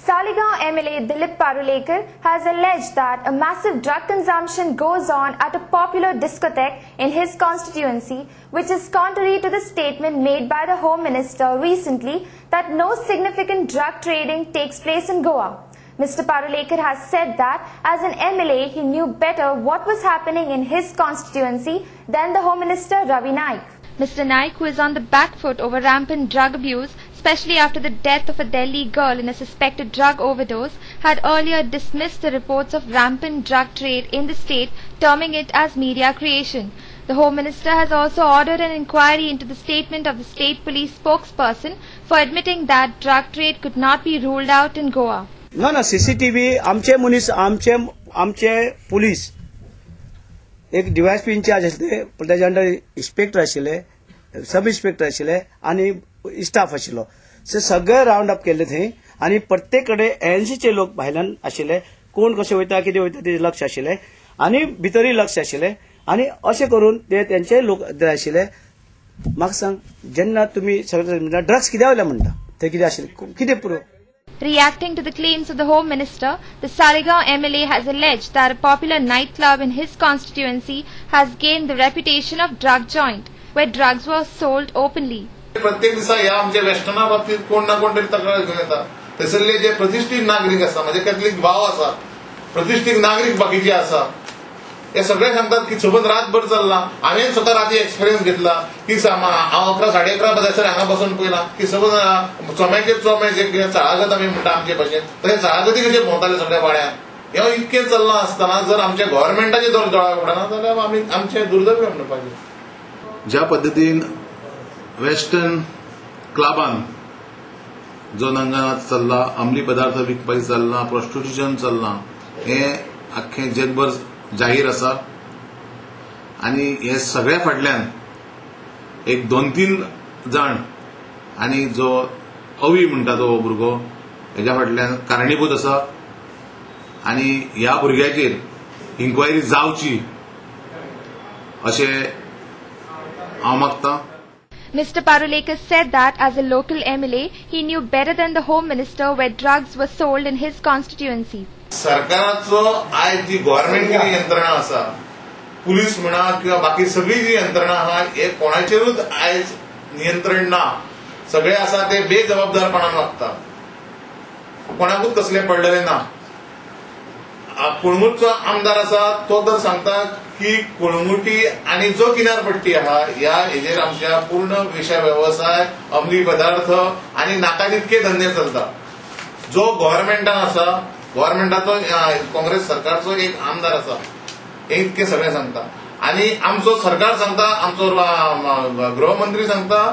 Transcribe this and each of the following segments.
Saligaon MLA Dilip Parulekar has alleged that a massive drug consumption goes on at a popular discotheque in his constituency, which is contrary to the statement made by the Home Minister recently that no significant drug trading takes place in Goa. Mr. Parulekar has said that as an MLA, he knew better what was happening in his constituency than the Home Minister Ravi Naik. Mr. Naik, who is on the back foot over rampant drug abuse, especially after the death of a Delhi girl in a suspected drug overdose, had earlier dismissed the reports of rampant drug trade in the state, terming it as media creation. The Home Minister has also ordered an inquiry into the statement of the state police spokesperson for admitting that drug trade could not be ruled out in Goa. No, CCTV, आमचे police एक DYSP in charge आशिल्ले, त्याच्या under inspector आशिल्ले, sub inspector आशिल्ले आणि staff आशिल्लो. सगळे round up केले थंय आणि प्रत्येक कडेन 80चे लोक भायल्यान आशिल्ले. कोण कशे वयता कितें वयता ते लक्ष आशिल्ले आणि भितरय लक्ष आशिल्ले आणि अशें करून ते तेंचे लोक आशिल्ले. म्हाका सांग, जेन्ना तुमी सगळे ड्रग्स कित्याक वयल्या म्हणटा ते कितें आशिल्लें, कितें proof? Reacting to the claims of the Home Minister, the Saligaon MLA has alleged that a popular nightclub in his constituency has gained the reputation of drug joint, where drugs were sold openly. प्रत्येक दिसा ह्या आमच्या वेस्टर्ना बाबतीत कोण ना कोण तरी तक्रार घेऊन येता. थंयसरले जे प्रतिष्ठीत नागरीक आसा, म्हणजे कॅथलीक भाव आसा, प्रतिष्ठीत नागरीक बाकीचे आसा, हे सगळे सांगतात की सोबत रातभर चल्ला. हांवें स्वता राती एक्सपिरियन्स घेतला की हांव 11 साडे 11 बजायसर हांगा बसून पळयला की सोबत चोम्याचेर चोमे जे चाळागत आमी म्हणटा आमचे भाशेन, तशें चाळागती कशे भोंवताले सगळ्या वाड्यान. हे इतकें चल्ला आसतना जर आमच्या गव्हर्नमेंटाचे जर दोळा पडना जाल्यार आमी आमचे दुर्दैव म्हणपाचें. ज्या पद्दतीन वेस्टर्न क्लबान जो नंगानात चल्ला, अंमली पदार्थ विकपाचें चल्ला, प्रॉस्टिट्यूशन चल्ला, हें आख्खें जगभर जाहीर आसा. आनी हे सगळ्या फाटल्यान एक 2-3 जाण आनी जो अवी म्हणटा तो भुरगो हेच्या फाटल्यान कारणीभूत आसा आनी ह्या भुरग्याचेर इन्क्वायरी जावची अशें हांव मागतां. Mr. Parulekar said that as a local MLA, he knew better than the Home Minister where drugs were sold in his constituency. सरकाराचो आयज जी गव्हर्नमेंट यंत्रणा आसा, पुलीस म्हणा किंवा बाकी सगळी जी यंत्रणा आहा, हे कोणाचेरूच आयज नियंत्रण ना. सगळे आसा ते बेजबाबदारपणान वागता. कोणाकूच कसले पडलेले ना. कुळंगूटचो आमदार आसा तो तर सांगता की कुळंगुटी आणि जो किनारपट्टी आहा ह्या हेजेर आमच्या पूर्ण विषय व्यवसाय, अंमली पदार्थ आणि नाका तितके धंदे चलता. जो गव्हर्नमेंटान आसा, गव्हर्नमेंटाचो काँग्रेस सरकारचो एक आमदार आसा, हे इतके सगळे सांगता. आणि आमचो सरकार सांगता, आमचो गृहमंत्री सांगता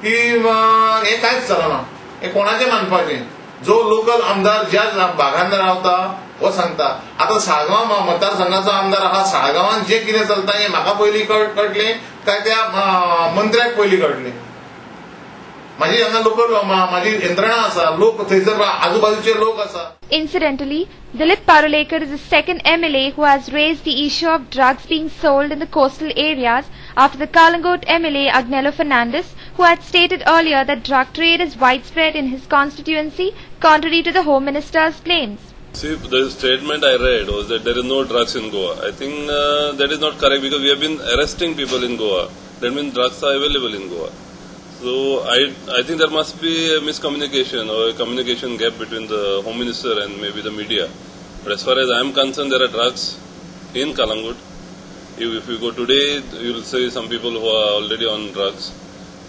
की हे कांयच चलना. हे कोणाचें मानपाचें? जो लोकल आमदार ज्या भागांत रावता हो सांगता. आता साळगांव मतदारसंघाचो आमदार आहा, साळगांवान जे कितें चलता हें म्हाका पयलीं कळटलें काय त्या मंत्र्याक पयलीं कळटलें? माझी हांगा लोकल माझी यंत्रणा आसा, लोक थंयसर आजूबाजूचे लोक आसा. Incidentally, Dilip Parulekar is the second MLA who has raised the issue of drugs being sold in the coastal areas after the Kalangut MLA Agnello Fernandes, who had stated earlier that drug trade is widespread in his constituency, contrary to the Home Minister's claims. See, the statement I read was that there is no drugs in Goa. I think that is not correct because we have been arresting people in Goa. That means drugs are available in Goa. So I think there must be a miscommunication or a communication gap between the Home Minister and maybe the media. But as far as I am concerned, there are drugs in Kalangut. If you go today, you will see some people who are already on drugs.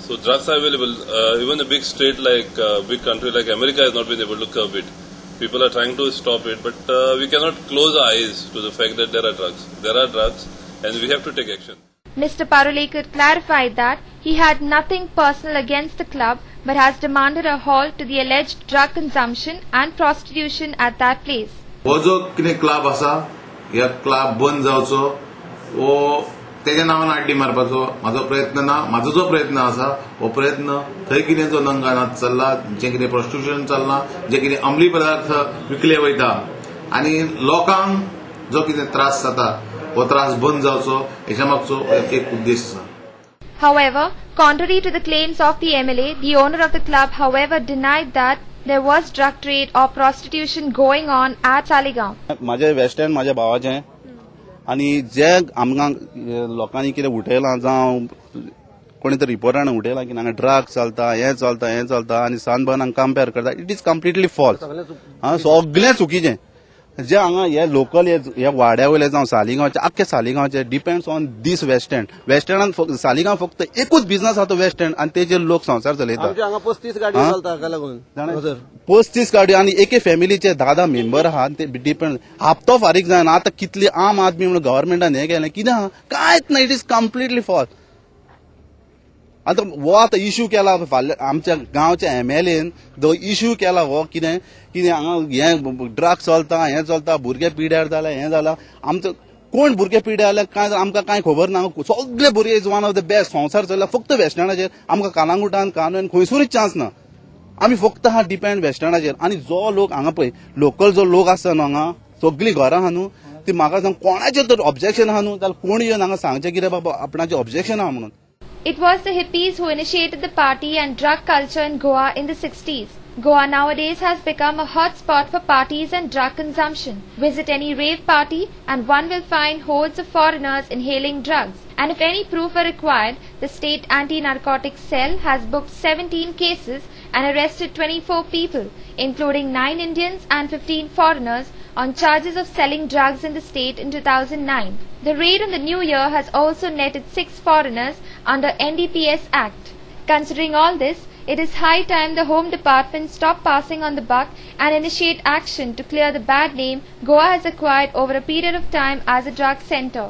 So drugs are available. Even a big state like big country like America has not been able to curb it. People are trying to stop it, but we cannot close our eyes to the fact that there are drugs. There are drugs, and we have to take action. Mr. Parulekar clarified that he had nothing personal against the club, but has demanded a halt to the alleged drug consumption and prostitution at that place. हो जो कितें club आसा, ह्या club बंद जावचो, वो तेज्या नांवान आड्डी मारपाचो म्हाजो प्रयत्न ना. म्हाजो जो प्रयत्न आसा, हो प्रयत्न थंय कितें जो नंगानात चल्ला, जे कितें प्रॉस्टिट्यूशन चल्ला, जे कितें अंमली पदार्थ विकले वयता आनी लोकांक जो कितें त्रास जाता, हो त्रास बंद जावचो, हेच्या मागचो एक उद्देश आसा. However, contrary to the claims of the MLA, the owner of the club, however, denied that there was drug trade or prostitution going on at Saligaon. माझे वेस्ट एंड माझ्या भावाचे आणि जे आमकां लोकांनी कितें उठयलां जावं कोणी तरी रिपोर्टान उठयलां की हांगा ड्रग्स चलता हें चलता आनी सनबर्नाक कंपेर करता इट इज कम्प्लिटली फॉल्स सगळें चुकीचें जे हांगा हे लोकल हे वाड्या वयले जावं सालिगांवचे आख्खे सालिगांवचे डिपेंड्स ऑन दीस वेस्ट एंडान सालिगांव फक्त एकूच बिझनस आसा तो वेस्ट एंड आणि तेजेर लोक संवसार चलयता 35 गाडी चलता का लागून 35 गाडी आणि एके फॅमिलीचे 10 मेंबर आहात ते डिपेंड हप्तो फारीक जायना आता कितली आम आदमी म्हणून गव्हर्नमेंटान हे केलें कितें आहा कांयच ना इट इज कम्प्लिटली फॉल्स आता वो आता इश्यू केला आमच्या गांवच्या एमएलएन जो इश्यू केला वो कितें हांगा हे ड्रग्स चलता हें चलता भुरगे पिड्यार जाला हें जाला आमचो कोण भुरगे पिड्यार जाल्यार कांय आमकां कांय खबर ना सगळे भुरगे is one of the best संवसार चल्ला फक्त वेस्टर्नाचेर आमकां कालांगुटान कानून खंयसरूच चान्स ना आमी फक्त हा डिपेंड वेस्टर्नाचेर आणि जो लोक हांगा पळय लोकल जो लोक आसता न्हू हांगा सगळीं घरां आहा न्हू ती म्हाका सांग कोणाचें तर ऑब्जेक्शन आहा न्हू जाल्यार कोण येवन हांगा सांगचें कितें बाबा आपणाचें ऑब्जेक्शन आहा म्हणून. It was the hippies who initiated the party and drug culture in Goa in the 60s. Goa nowadays has become a hot spot for parties and drug consumption. Visit any rave party and one will find hordes of foreigners inhaling drugs. And if any proof are required, the state anti-narcotics cell has booked 17 cases and arrested 24 people, including 9 Indians and 15 foreigners, on charges of selling drugs in the state in 2009. The raid on the new year has also netted 6 foreigners under NDPS Act. Considering all this, it is high time the Home Department stop passing on the buck and initiate action to clear the bad name Goa has acquired over a period of time as a drug center.